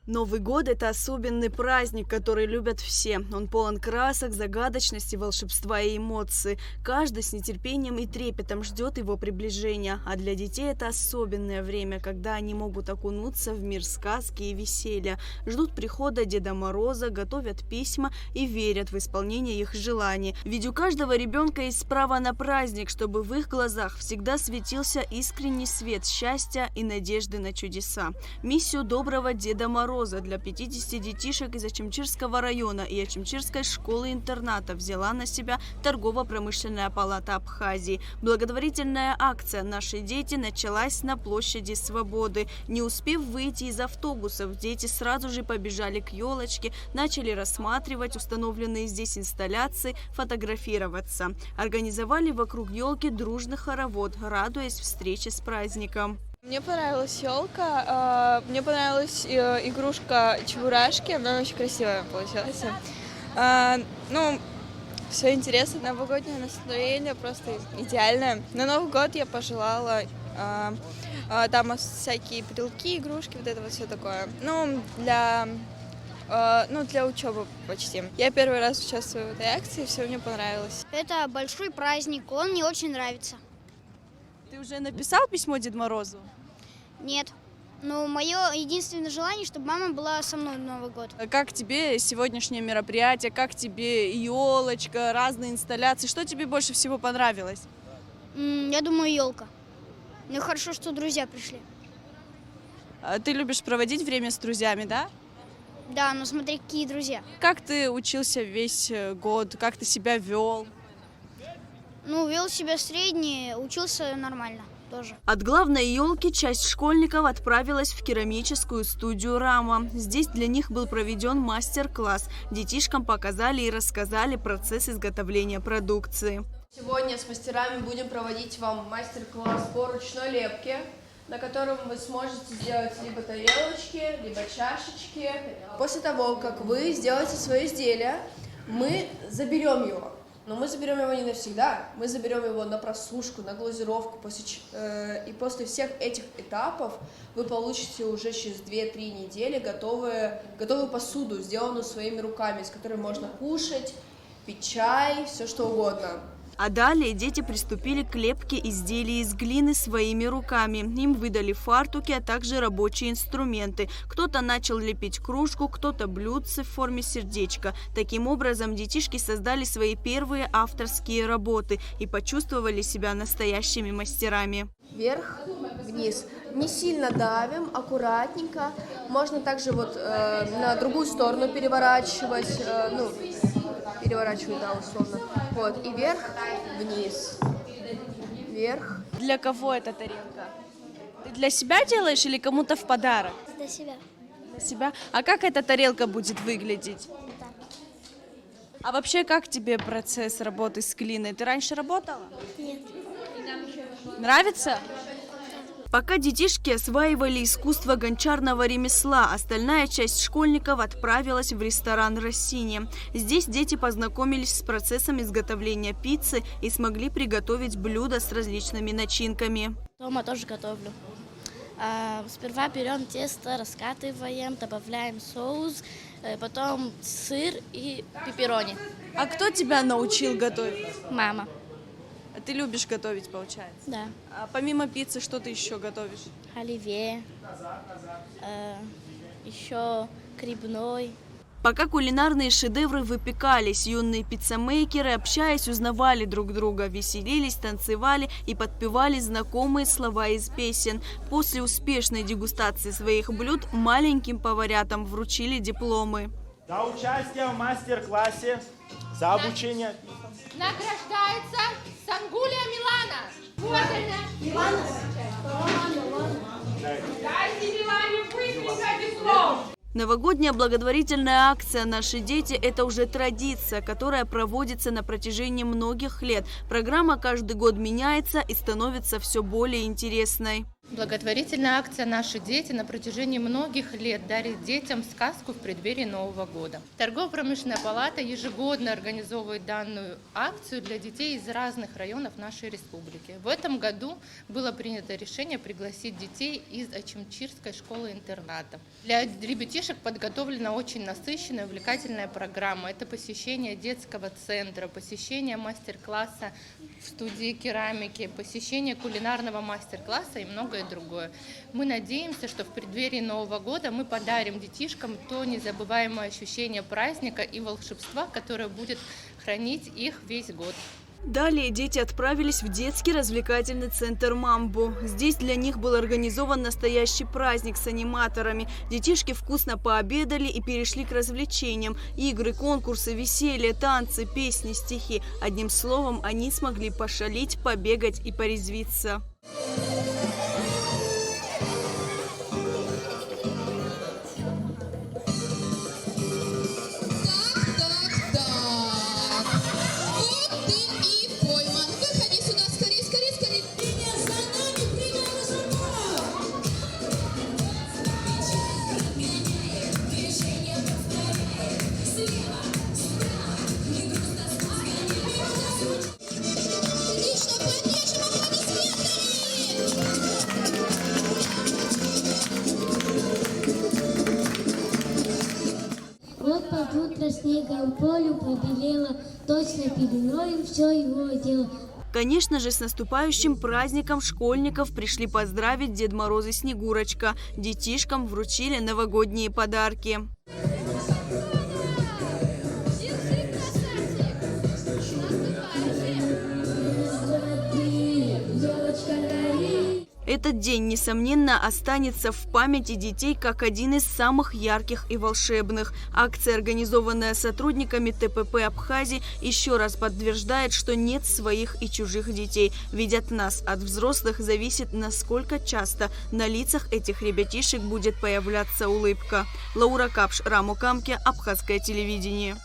Новый год – это особенный праздник, который любят все. Он полон красок, загадочности, волшебства и эмоций. Каждый с нетерпением и трепетом ждет его приближения. А для детей это особенное время, когда они могут окунуться в мир сказки и веселья. Ждут прихода Деда Мороза, готовят письма и верят в исполнение их желаний. Ведь у каждого ребенка есть право на праздник, чтобы в их глазах всегда светился искренний свет счастья и надежды на чудеса. Миссию доброго Деда Мороза для 50 детишек из Ачимчирского района и Ачимчирской школы-интерната взяла на себя торгово-промышленная палата Абхазии. Благотворительная акция «Наши дети» началась на площади Свободы. Не успев выйти из автобусов, дети сразу же побежали к елочке, начали рассматривать установленные здесь инсталляции, фотографироваться. Организовали вокруг елки дружный хоровод, радуясь встрече с праздником. Мне понравилась елка, мне понравилась игрушка Чебурашки, она очень красивая получилась. Все интересно, новогоднее настроение просто идеальное. На Новый год я пожелала, там всякие пилки, игрушки, вот это вот все такое. Для учебы почти. Я первый раз участвую в этой акции, все мне понравилось. Это большой праздник, он мне очень нравится. Ты уже написал письмо Деду Морозу? Нет. Но мое единственное желание, чтобы мама была со мной в Новый год. Как тебе сегодняшнее мероприятие? Как тебе елочка, разные инсталляции? Что тебе больше всего понравилось? Я думаю, елка. Ну хорошо, что друзья пришли. Ты любишь проводить время с друзьями, да? Да, но смотри, какие друзья. Как ты учился весь год? Как ты себя вел? Вел себя средний, учился нормально тоже. От главной елки часть школьников отправилась в керамическую студию «Рама». Здесь для них был проведен мастер-класс. Детишкам показали и рассказали процесс изготовления продукции. Сегодня с мастерами будем проводить вам мастер-класс по ручной лепке, на котором вы сможете сделать либо тарелочки, либо чашечки. После того, как вы сделаете свое изделие, мы заберем его. Но мы заберем его не навсегда, мы заберем его на просушку, на глазировку. И после всех этих этапов вы получите уже через 2-3 недели готовую посуду, сделанную своими руками, с которой можно кушать, пить чай, все что угодно. А далее дети приступили к лепке изделий из глины своими руками. Им выдали фартуки, а также рабочие инструменты. Кто-то начал лепить кружку, кто-то блюдце в форме сердечка. Таким образом, детишки создали свои первые авторские работы и почувствовали себя настоящими мастерами. Вверх, вниз. Не сильно давим, аккуратненько. Можно также на другую сторону переворачивать, условно. И вверх, вниз, вверх. Для кого эта тарелка? Ты для себя делаешь или кому-то в подарок? Для себя. Для себя. А как эта тарелка будет выглядеть? Так. А вообще, как тебе процесс работы с глиной? Ты раньше работала? Нет. Нравится? Пока детишки осваивали искусство гончарного ремесла, остальная часть школьников отправилась в ресторан «Россини». Здесь дети познакомились с процессом изготовления пиццы и смогли приготовить блюда с различными начинками. Дома тоже готовлю. Сперва берем тесто, раскатываем, добавляем соус, потом сыр и пепперони. А кто тебя научил готовить? Мама. А ты любишь готовить, получается? Да. А помимо пиццы, что ты еще готовишь? Оливье, еще грибной. Пока кулинарные шедевры выпекались, юные пиццамейкеры, общаясь, узнавали друг друга, веселились, танцевали и подпевали знакомые слова из песен. После успешной дегустации своих блюд маленьким поварятам вручили дипломы. За участие в мастер-классе, за обучение. Награждается Сангулия Милана. Вот она. Милана. Дайте Милане выписать диплом. Новогодняя благотворительная акция «Наши дети» – это уже традиция, которая проводится на протяжении многих лет. Программа каждый год меняется и становится все более интересной. Благотворительная акция «Наши дети» на протяжении многих лет дарит детям сказку в преддверии Нового года. Торгово-промышленная палата ежегодно организовывает данную акцию для детей из разных районов нашей республики. В этом году было принято решение пригласить детей из Ачимчирской школы-интерната. Для ребятишек подготовлена очень насыщенная, увлекательная программа. Это посещение детского центра, посещение мастер-класса в студии керамики, посещение кулинарного мастер-класса и многое другое. Мы надеемся, что в преддверии Нового года мы подарим детишкам то незабываемое ощущение праздника и волшебства, которое будет хранить их весь год. Далее дети отправились в детский развлекательный центр «Мамбо». Здесь для них был организован настоящий праздник с аниматорами. Детишки вкусно пообедали и перешли к развлечениям. Игры, конкурсы, веселье, танцы, песни, стихи. Одним словом, они смогли пошалить, побегать и порезвиться. Вот под утро снегом полю побелело, точно пеленою все его дело. Конечно же, с наступающим праздником школьников пришли поздравить Дед Мороз и Снегурочка. Детишкам вручили новогодние подарки. Этот день, несомненно, останется в памяти детей как один из самых ярких и волшебных. Акция, организованная сотрудниками ТПП Абхазии, еще раз подтверждает, что нет своих и чужих детей. Ведь от нас, от взрослых, зависит, насколько часто на лицах этих ребятишек будет появляться улыбка. Лаура Капш, Раму Камке, Абхазское телевидение.